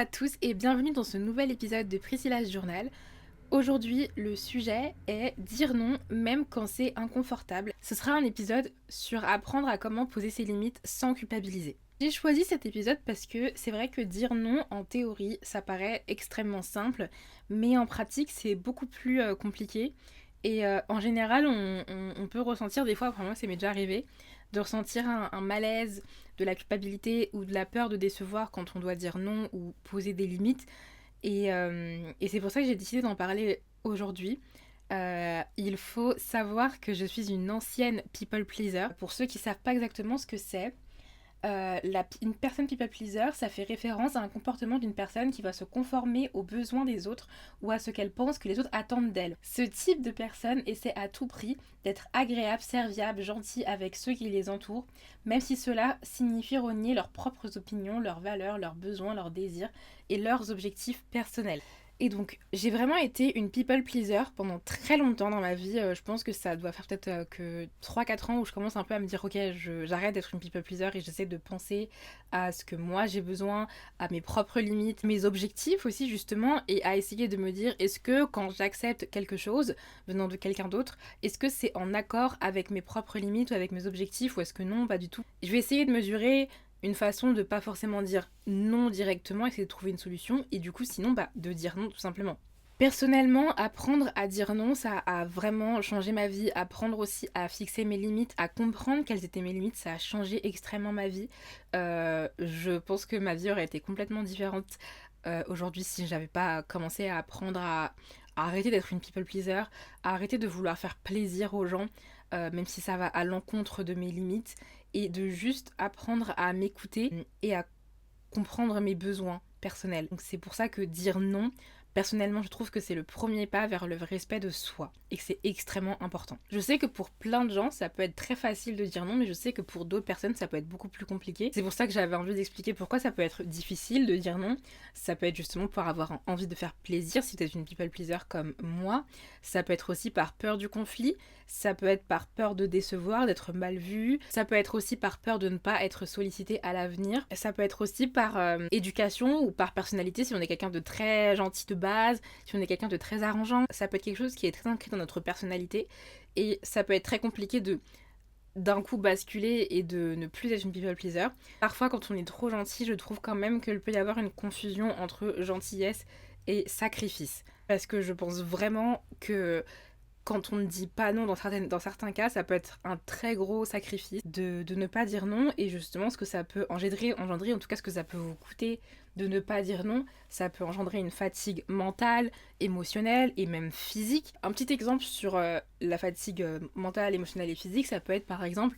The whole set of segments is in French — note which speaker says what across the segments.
Speaker 1: à tous et bienvenue dans ce nouvel épisode de Priscilla's Journal. Aujourd'hui, le sujet est dire non même quand c'est inconfortable. Ce sera un épisode sur apprendre à comment poser ses limites sans culpabiliser. J'ai choisi cet épisode parce que c'est vrai que dire non en théorie, ça paraît extrêmement simple, mais en pratique, c'est beaucoup plus compliqué. Et en général, on peut ressentir des fois, enfin moi ça m'est déjà arrivé, de ressentir un malaise, de la culpabilité ou de la peur de décevoir quand on doit dire non ou poser des limites. Et c'est pour ça que j'ai décidé d'en parler aujourd'hui. Il faut savoir que je suis une ancienne people pleaser. Pour ceux qui ne savent pas exactement ce que c'est, une personne people pleaser, ça fait référence à un comportement d'une personne qui va se conformer aux besoins des autres ou à ce qu'elle pense que les autres attendent d'elle. Ce type de personne essaie à tout prix d'être agréable, serviable, gentil avec ceux qui les entourent, même si cela signifie renier leurs propres opinions, leurs valeurs, leurs besoins, leurs désirs et leurs objectifs personnels. Et donc, j'ai vraiment été une people pleaser pendant très longtemps dans ma vie. Je pense que ça doit faire peut-être que 3-4 ans où je commence un peu à me dire ok, j'arrête d'être une people pleaser et j'essaie de penser à ce que moi j'ai besoin, à mes propres limites, mes objectifs aussi justement, et à essayer de me dire est-ce que quand j'accepte quelque chose venant de quelqu'un d'autre, est-ce que c'est en accord avec mes propres limites ou avec mes objectifs ou est-ce que non, pas du tout. Je vais essayer de mesurer une façon de pas forcément dire non directement, essayer de trouver une solution, et du coup sinon de dire non tout simplement. Personnellement, apprendre à dire non, ça a vraiment changé ma vie. Apprendre aussi à fixer mes limites, à comprendre quelles étaient mes limites, ça a changé extrêmement ma vie. Je pense que ma vie aurait été complètement différente aujourd'hui si j'avais pas commencé à apprendre à arrêter d'être une people pleaser, à arrêter de vouloir faire plaisir aux gens, même si ça va à l'encontre de mes limites, et de juste apprendre à m'écouter et à comprendre mes besoins personnels. Donc c'est pour ça que dire non, personnellement, je trouve que c'est le premier pas vers le respect de soi et que c'est extrêmement important. Je sais que pour plein de gens, ça peut être très facile de dire non, mais je sais que pour d'autres personnes, ça peut être beaucoup plus compliqué. C'est pour ça que j'avais envie d'expliquer pourquoi ça peut être difficile de dire non. Ça peut être justement pour avoir envie de faire plaisir si t'es une people pleaser comme moi. Ça peut être aussi par peur du conflit. Ça peut être par peur de décevoir, d'être mal vu. Ça peut être aussi par peur de ne pas être sollicité à l'avenir. Ça peut être aussi par éducation ou par personnalité, si on est quelqu'un de très gentil de base, si on est quelqu'un de très arrangeant. Ça peut être quelque chose qui est très ancré dans notre personnalité et ça peut être très compliqué de d'un coup basculer et de ne plus être une people pleaser. Parfois quand on est trop gentil, je trouve quand même qu'il peut y avoir une confusion entre gentillesse et sacrifice. Parce que je pense vraiment que quand on ne dit pas non dans certains cas, ça peut être un très gros sacrifice de ne pas dire non, et justement ce que ça peut engendrer, en tout cas ce que ça peut vous coûter de ne pas dire non, ça peut engendrer une fatigue mentale, émotionnelle et même physique. Un petit exemple sur la fatigue mentale, émotionnelle et physique, ça peut être par exemple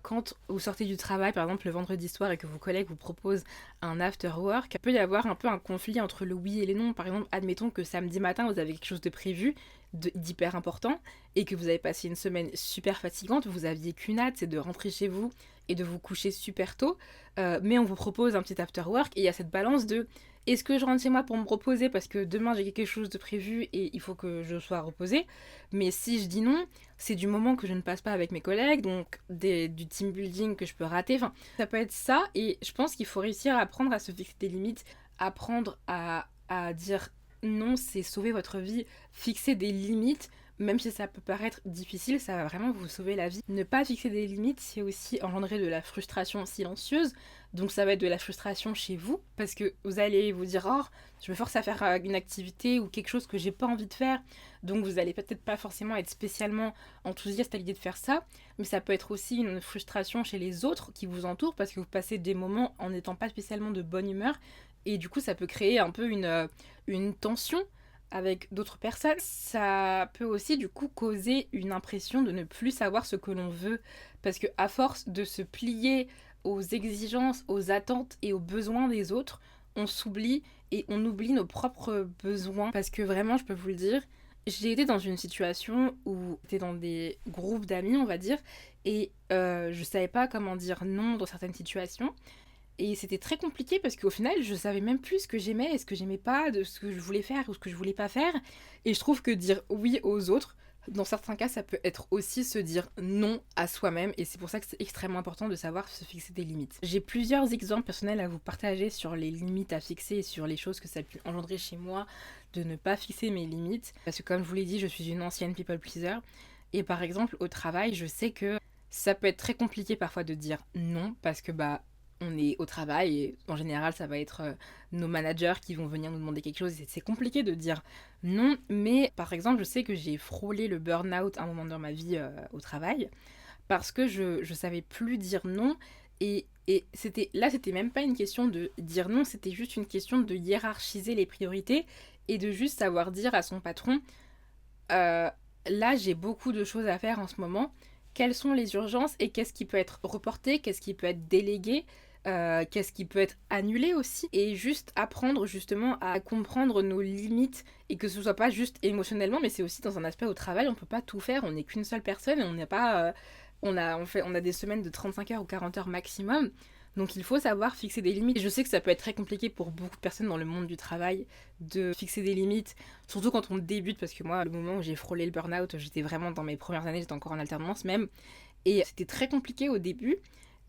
Speaker 1: quand vous sortez du travail, par exemple le vendredi soir, et que vos collègues vous proposent un after work, il peut y avoir un peu un conflit entre le oui et les non. Par exemple, admettons que samedi matin vous avez quelque chose de prévu, d'hyper important, et que vous avez passé une semaine super fatigante, vous aviez qu'une hâte, c'est de rentrer chez vous et de vous coucher super tôt, mais on vous propose un petit after work, et il y a cette balance de est-ce que je rentre chez moi pour me reposer parce que demain j'ai quelque chose de prévu et il faut que je sois reposée, mais si je dis non, c'est du moment que je ne passe pas avec mes collègues, donc du team building que je peux rater, enfin ça peut être ça, et je pense qu'il faut réussir à apprendre à se fixer des limites, apprendre à dire non, c'est sauver votre vie, fixer des limites. Même si ça peut paraître difficile, ça va vraiment vous sauver la vie. Ne pas fixer des limites, c'est aussi engendrer de la frustration silencieuse. Donc ça va être de la frustration chez vous, parce que vous allez vous dire oh, je me force à faire une activité ou quelque chose que j'ai pas envie de faire. Donc vous allez peut-être pas forcément être spécialement enthousiaste à l'idée de faire ça, mais ça peut être aussi une frustration chez les autres qui vous entourent, parce que vous passez des moments en n'étant pas spécialement de bonne humeur, et du coup ça peut créer un peu une tension avec d'autres personnes. Ça peut aussi du coup causer une impression de ne plus savoir ce que l'on veut, parce que à force de se plier aux exigences, aux attentes et aux besoins des autres, on s'oublie et on oublie nos propres besoins. Parce que vraiment, je peux vous le dire, j'ai été dans une situation où j'étais dans des groupes d'amis, on va dire, et je savais pas comment dire non dans certaines situations. Et c'était très compliqué parce qu'au final, je savais même plus ce que j'aimais et ce que j'aimais pas, de ce que je voulais faire ou ce que je voulais pas faire. Et je trouve que dire oui aux autres, Dans certains cas, ça peut être aussi se dire non à soi-même et c'est pour ça que c'est extrêmement important de savoir se fixer des limites. J'ai plusieurs exemples personnels à vous partager sur les limites à fixer et sur les choses que ça a pu engendrer chez moi de ne pas fixer mes limites. Parce que comme je vous l'ai dit, je suis une ancienne people pleaser et par exemple au travail, je sais que ça peut être très compliqué parfois de dire non parce que on est au travail et en général ça va être nos managers qui vont venir nous demander quelque chose et c'est compliqué de dire non, mais par exemple je sais que j'ai frôlé le burn-out à un moment dans ma vie au travail parce que je savais plus dire non et c'était même pas une question de dire non, c'était juste une question de hiérarchiser les priorités et de juste savoir dire à son patron euh, là j'ai beaucoup de choses à faire en ce moment, quelles sont les urgences et qu'est-ce qui peut être reporté, qu'est-ce qui peut être délégué, qu'est-ce qui peut être annulé aussi, et juste apprendre justement à comprendre nos limites et que ce soit pas juste émotionnellement, mais c'est aussi dans un aspect au travail, on peut pas tout faire, on n'est qu'une seule personne et on n'est pas. On a des semaines de 35 heures ou 40 heures maximum. Donc il faut savoir fixer des limites. Et je sais que ça peut être très compliqué pour beaucoup de personnes dans le monde du travail de fixer des limites, surtout quand on débute, parce que moi, le moment où j'ai frôlé le burn-out, j'étais vraiment dans mes premières années, j'étais encore en alternance même, et c'était très compliqué au début.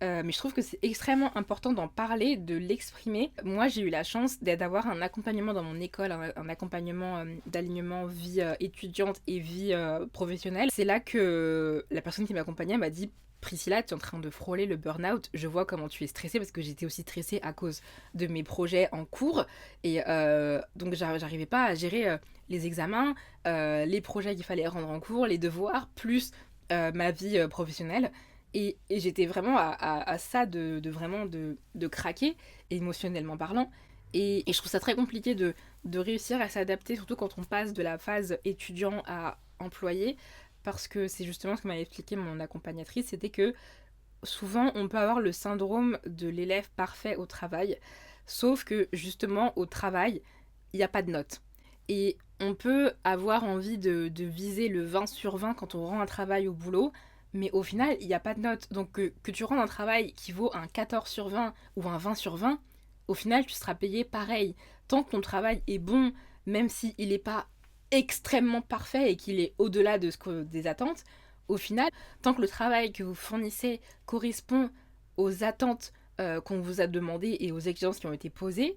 Speaker 1: Mais je trouve que c'est extrêmement important d'en parler, de l'exprimer. Moi, j'ai eu la chance d'avoir un accompagnement dans mon école, un accompagnement d'alignement vie étudiante et vie professionnelle. C'est là que la personne qui m'accompagnait m'a dit Priscilla, tu es en train de frôler le burn-out. Je vois comment tu es stressée parce que j'étais aussi stressée à cause de mes projets en cours. Et donc, j'arrivais pas à gérer les examens, les projets qu'il fallait rendre en cours, les devoirs, plus ma vie professionnelle. Et j'étais vraiment à ça vraiment de craquer, émotionnellement parlant. Et je trouve ça très compliqué de réussir à s'adapter, surtout quand on passe de la phase étudiant à employé, parce que c'est justement ce que m'avait expliqué mon accompagnatrice, c'était que souvent on peut avoir le syndrome de l'élève parfait au travail, sauf que justement au travail, il n'y a pas de notes. Et on peut avoir envie de viser le 20 sur 20 quand on rend un travail au boulot, mais au final, il n'y a pas de note. Donc que tu rendes un travail qui vaut un 14 sur 20 ou un 20 sur 20, au final, tu seras payé pareil. Tant que ton travail est bon, même s'il n'est pas extrêmement parfait et qu'il est au-delà des attentes, au final, tant que le travail que vous fournissez correspond aux attentes qu'on vous a demandées et aux exigences qui ont été posées,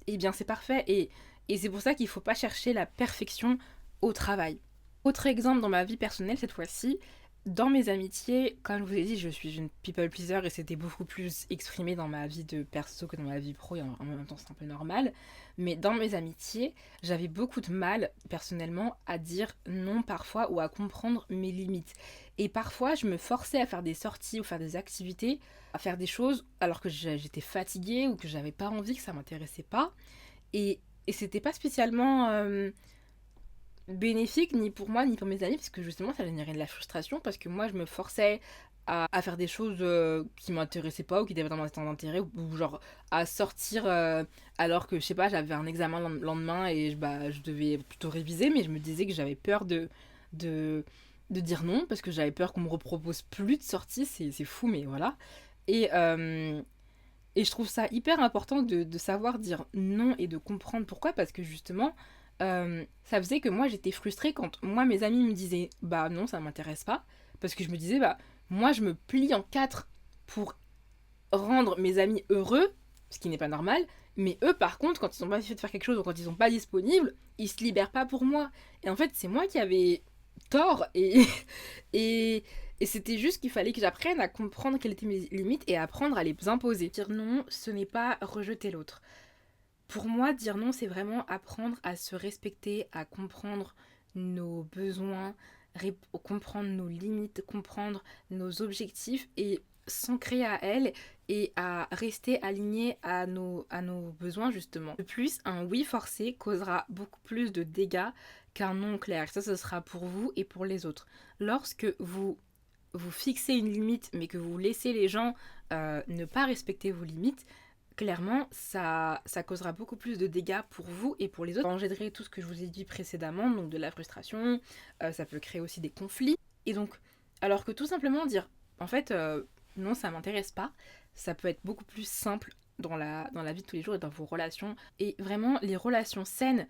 Speaker 1: eh bien c'est parfait. Et c'est pour ça qu'il ne faut pas chercher la perfection au travail. Autre exemple dans ma vie personnelle cette fois-ci, dans mes amitiés, comme je vous ai dit, je suis une people pleaser et c'était beaucoup plus exprimé dans ma vie de perso que dans ma vie pro et en même temps c'est un peu normal. Mais dans mes amitiés, j'avais beaucoup de mal personnellement à dire non parfois ou à comprendre mes limites. Et parfois je me forçais à faire des sorties ou faire des activités, à faire des choses alors que j'étais fatiguée ou que j'avais pas envie, que ça m'intéressait pas. Et c'était pas spécialement bénéfique ni pour moi ni pour mes amis parce que justement ça générait de la frustration parce que moi je me forçais à faire des choses qui m'intéressaient pas ou qui étaient dans mon temps d'intérêt ou genre à sortir alors que je sais pas j'avais un examen le lendemain et je devais plutôt réviser mais je me disais que j'avais peur de, de dire non parce que j'avais peur qu'on me repropose plus de sorties, c'est fou mais voilà. Et, euh, et je trouve ça hyper important de savoir dire non et de comprendre pourquoi, parce que justement, ça faisait que moi j'étais frustrée quand moi mes amis me disaient bah non, ça m'intéresse pas, parce que je me disais bah moi je me plie en quatre pour rendre mes amis heureux, ce qui n'est pas normal, mais eux par contre, quand ils ont pas fait de faire quelque chose ou quand ils sont pas disponibles, ils se libèrent pas pour moi. Et en fait, c'est moi qui avais tort et, et c'était juste qu'il fallait que j'apprenne à comprendre quelles étaient mes limites et apprendre à les imposer. Dire non, ce n'est pas rejeter l'autre. Pour moi, dire non, c'est vraiment apprendre à se respecter, à comprendre nos besoins, comprendre nos limites, comprendre nos objectifs et s'ancrer à elles et à rester aligné à nos besoins justement. De plus, un oui forcé causera beaucoup plus de dégâts qu'un non clair. Ça, ce sera pour vous et pour les autres. Lorsque vous fixez une limite mais que vous laissez les gens ne pas respecter vos limites, clairement, ça causera beaucoup plus de dégâts pour vous et pour les autres. Ça engendrerait tout ce que je vous ai dit précédemment, donc de la frustration, ça peut créer aussi des conflits. Et donc, alors que tout simplement dire, en fait, non, ça m'intéresse pas, ça peut être beaucoup plus simple dans la vie de tous les jours et dans vos relations. Et vraiment, les relations saines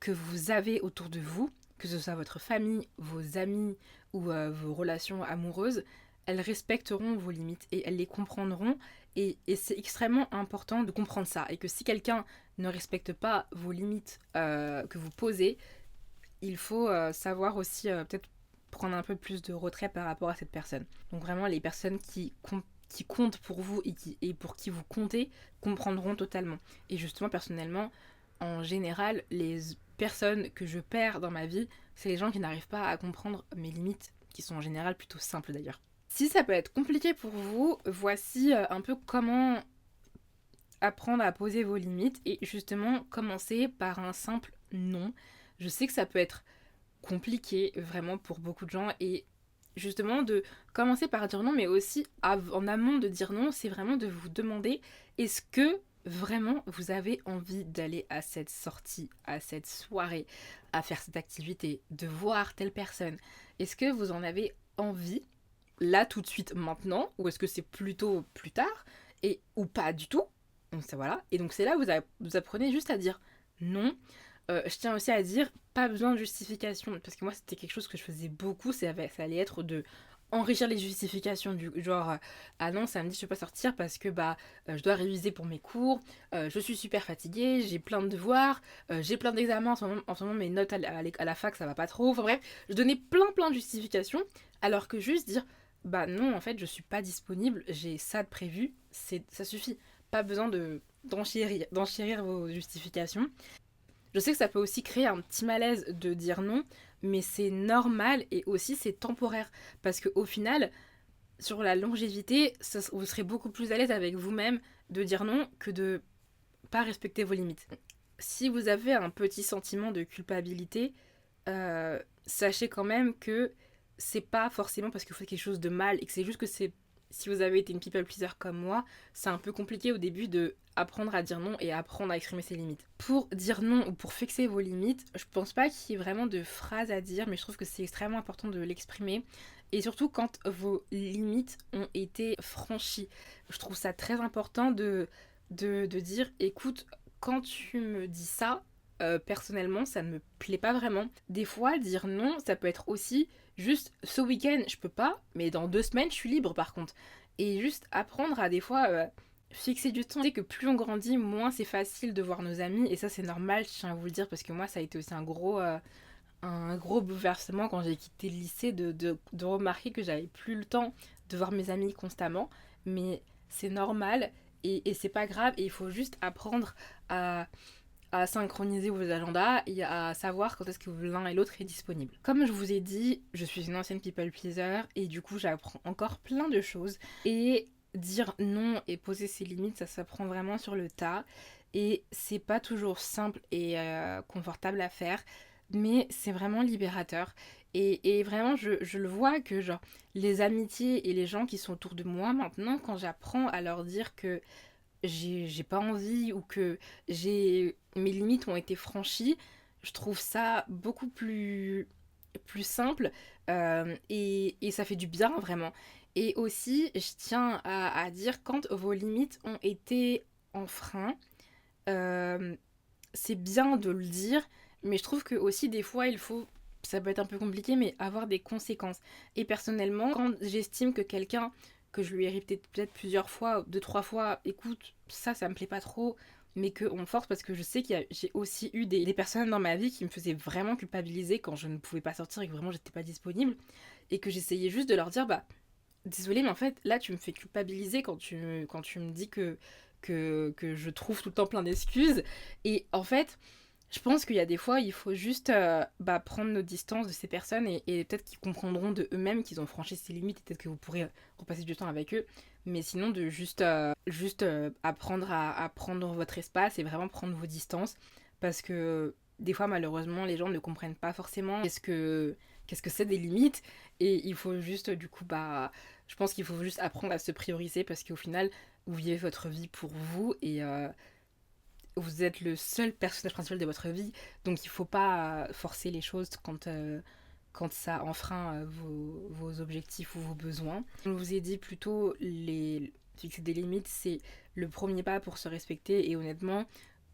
Speaker 1: que vous avez autour de vous que ce soit votre famille, vos amis ou vos relations amoureuses, elles respecteront vos limites et elles les comprendront. Et c'est extrêmement important de comprendre ça. Et que si quelqu'un ne respecte pas vos limites que vous posez, il faut savoir aussi peut-être prendre un peu plus de retrait par rapport à cette personne. Donc vraiment, les personnes qui comptent pour vous et pour qui vous comptez comprendront totalement. Et justement, personnellement, en général, les personnes que je perds dans ma vie, c'est les gens qui n'arrivent pas à comprendre mes limites, qui sont en général plutôt simples d'ailleurs. Si ça peut être compliqué pour vous, voici un peu comment apprendre à poser vos limites et justement commencer par un simple non. Je sais que ça peut être compliqué vraiment pour beaucoup de gens et justement de commencer par dire non, mais aussi en amont de dire non, c'est vraiment de vous demander est-ce que vraiment vous avez envie d'aller à cette sortie, à cette soirée, à faire cette activité, de voir telle personne. Est-ce que vous en avez envie là tout de suite maintenant ou est-ce que c'est plutôt plus tard et ou pas du tout. Donc ça voilà. Et donc c'est là où vous apprenez juste à dire non. Je tiens aussi à dire, pas besoin de justification, parce que moi c'était quelque chose que je faisais beaucoup, ça allait être de enrichir les justifications du genre ah non samedi je peux pas sortir parce que je dois réviser pour mes cours, je suis super fatiguée, j'ai plein de devoirs, j'ai plein d'examens en ce moment mes notes à la fac ça va pas trop, enfin bref, je donnais plein de justifications, alors que juste dire bah non en fait je suis pas disponible, j'ai ça de prévu, ça suffit, pas besoin d'enchérir vos justifications. Je sais que ça peut aussi créer un petit malaise de dire non, mais c'est normal et aussi c'est temporaire. Parce qu'au final, sur la longévité, vous serez beaucoup plus à l'aise avec vous-même de dire non que de pas respecter vos limites. Si vous avez un petit sentiment de culpabilité, sachez quand même que c'est pas forcément parce que vous faites quelque chose de mal et que c'est juste que c'est si vous avez été une people pleaser comme moi, c'est un peu compliqué au début de apprendre à dire non et apprendre à exprimer ses limites. Pour dire non ou pour fixer vos limites, je pense pas qu'il y ait vraiment de phrases à dire, mais je trouve que c'est extrêmement important de l'exprimer. Et surtout quand vos limites ont été franchies. Je trouve ça très important de dire écoute, quand tu me dis ça, personnellement, ça ne me plaît pas vraiment. Des fois, dire non, ça peut être aussi juste ce week-end, je peux pas, mais dans 2 semaines, je suis libre par contre. Et juste apprendre à des fois fixer du temps. Tu sais que plus on grandit, moins c'est facile de voir nos amis. Et ça, c'est normal, je tiens à vous le dire, parce que moi, ça a été aussi un gros bouleversement quand j'ai quitté le lycée de remarquer que j'avais plus le temps de voir mes amis constamment. Mais c'est normal et c'est pas grave. Et il faut juste apprendre à synchroniser vos agendas et à savoir quand est-ce que l'un et l'autre est disponible. Comme je vous ai dit, je suis une ancienne people pleaser et du coup j'apprends encore plein de choses. Et dire non et poser ses limites, ça s'apprend vraiment sur le tas. Et c'est pas toujours simple et confortable à faire, mais c'est vraiment libérateur. Et vraiment, je le vois que genre les amitiés et les gens qui sont autour de moi maintenant, quand j'apprends à leur dire que j'ai pas envie ou que mes limites ont été franchies, je trouve ça beaucoup plus simple et ça fait du bien vraiment. Et aussi, je tiens à dire quand vos limites ont été enfreintes, euh, c'est bien de le dire, mais je trouve que aussi des fois il faut, ça peut être un peu compliqué, mais avoir des conséquences. Et personnellement, quand j'estime que quelqu'un, que je lui ai répété peut-être plusieurs fois, 2, 3 fois, écoute, ça me plaît pas trop, mais qu'on force parce que je sais j'ai aussi eu des personnes dans ma vie qui me faisaient vraiment culpabiliser quand je ne pouvais pas sortir et que vraiment j'étais pas disponible, et que j'essayais juste de leur dire, bah, désolée, mais en fait, là, tu me fais culpabiliser quand tu me dis que je trouve tout le temps plein d'excuses. Et en fait, je pense qu'il y a des fois, il faut juste prendre nos distances de ces personnes et peut-être qu'ils comprendront de eux-mêmes qu'ils ont franchi ces limites et peut-être que vous pourrez repasser du temps avec eux. Mais sinon, de juste apprendre à prendre votre espace et vraiment prendre vos distances. Parce que des fois, malheureusement, les gens ne comprennent pas forcément qu'est-ce que c'est des limites. Et il faut juste, du coup, je pense qu'il faut juste apprendre à se prioriser parce qu'au final, vous vivez votre vie pour vous et vous êtes le seul personnage principal de votre vie, donc il faut pas forcer les choses quand ça enfreint vos objectifs ou vos besoins. Je vous ai dit plutôt, fixer des limites, c'est le premier pas pour se respecter et honnêtement,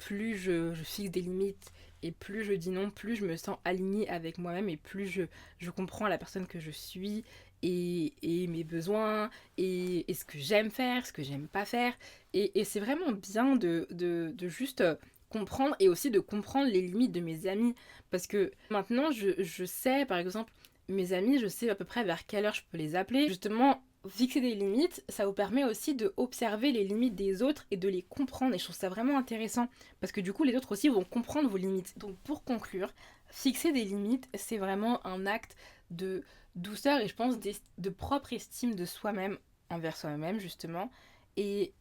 Speaker 1: plus je fixe des limites et plus je dis non, plus je me sens alignée avec moi-même et plus je comprends la personne que je suis et mes besoins et ce que j'aime faire, ce que j'aime pas faire. Et c'est vraiment bien de juste comprendre et aussi de comprendre les limites de mes amis. Parce que maintenant, je sais, par exemple, mes amis, je sais à peu près vers quelle heure je peux les appeler. Justement, fixer des limites, ça vous permet aussi de observer les limites des autres et de les comprendre. Et je trouve ça vraiment intéressant parce que du coup, les autres aussi vont comprendre vos limites. Donc pour conclure, fixer des limites, c'est vraiment un acte de douceur et je pense de propre estime de soi-même envers soi-même justement. Et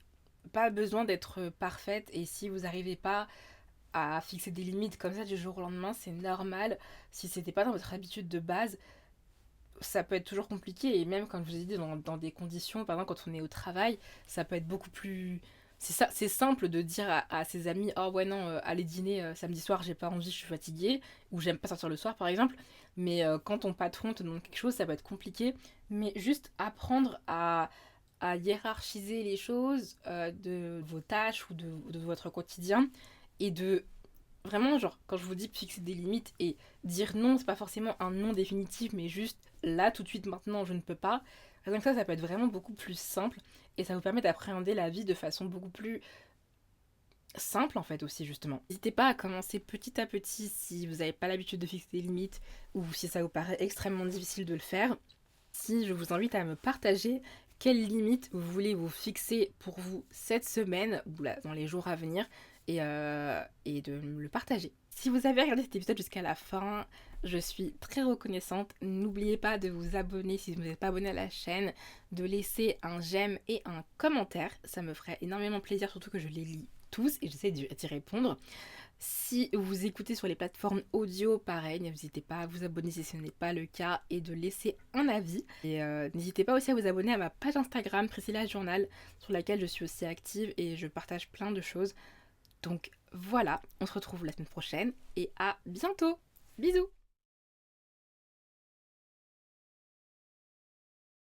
Speaker 1: pas besoin d'être parfaite et si vous n'arrivez pas à fixer des limites comme ça du jour au lendemain, c'est normal. Si c'était pas dans votre habitude de base, ça peut être toujours compliqué et même comme je vous ai dit dans des conditions, par exemple quand on est au travail, ça peut être beaucoup plus... C'est simple de dire à ses amis oh ouais non allez dîner samedi soir j'ai pas envie je suis fatiguée ou j'aime pas sortir le soir par exemple, mais quand ton patron te demande quelque chose ça peut être compliqué, mais juste apprendre à hiérarchiser les choses de vos tâches ou de votre quotidien et de vraiment, genre, quand je vous dis fixer des limites et dire non, c'est pas forcément un non définitif, mais juste là, tout de suite, maintenant, je ne peux pas. Donc ça peut être vraiment beaucoup plus simple et ça vous permet d'appréhender la vie de façon beaucoup plus simple, en fait, aussi, justement. N'hésitez pas à commencer petit à petit si vous n'avez pas l'habitude de fixer des limites ou si ça vous paraît extrêmement difficile de le faire. Si je vous invite à me partager quelles limites vous voulez vous fixer pour vous cette semaine ou là, dans les jours à venir et de me le partager. Si vous avez regardé cet épisode jusqu'à la fin, je suis très reconnaissante. N'oubliez pas de vous abonner si vous n'êtes pas abonné à la chaîne, de laisser un j'aime et un commentaire. Ça me ferait énormément plaisir, surtout que je les lis tous et j'essaie d'y répondre. Si vous écoutez sur les plateformes audio, pareil, n'hésitez pas à vous abonner si ce n'est pas le cas et de laisser un avis. Et n'hésitez pas aussi à vous abonner à ma page Instagram Priscilla Journal sur laquelle je suis aussi active et je partage plein de choses. Donc voilà, on se retrouve la semaine prochaine et à bientôt. Bisous.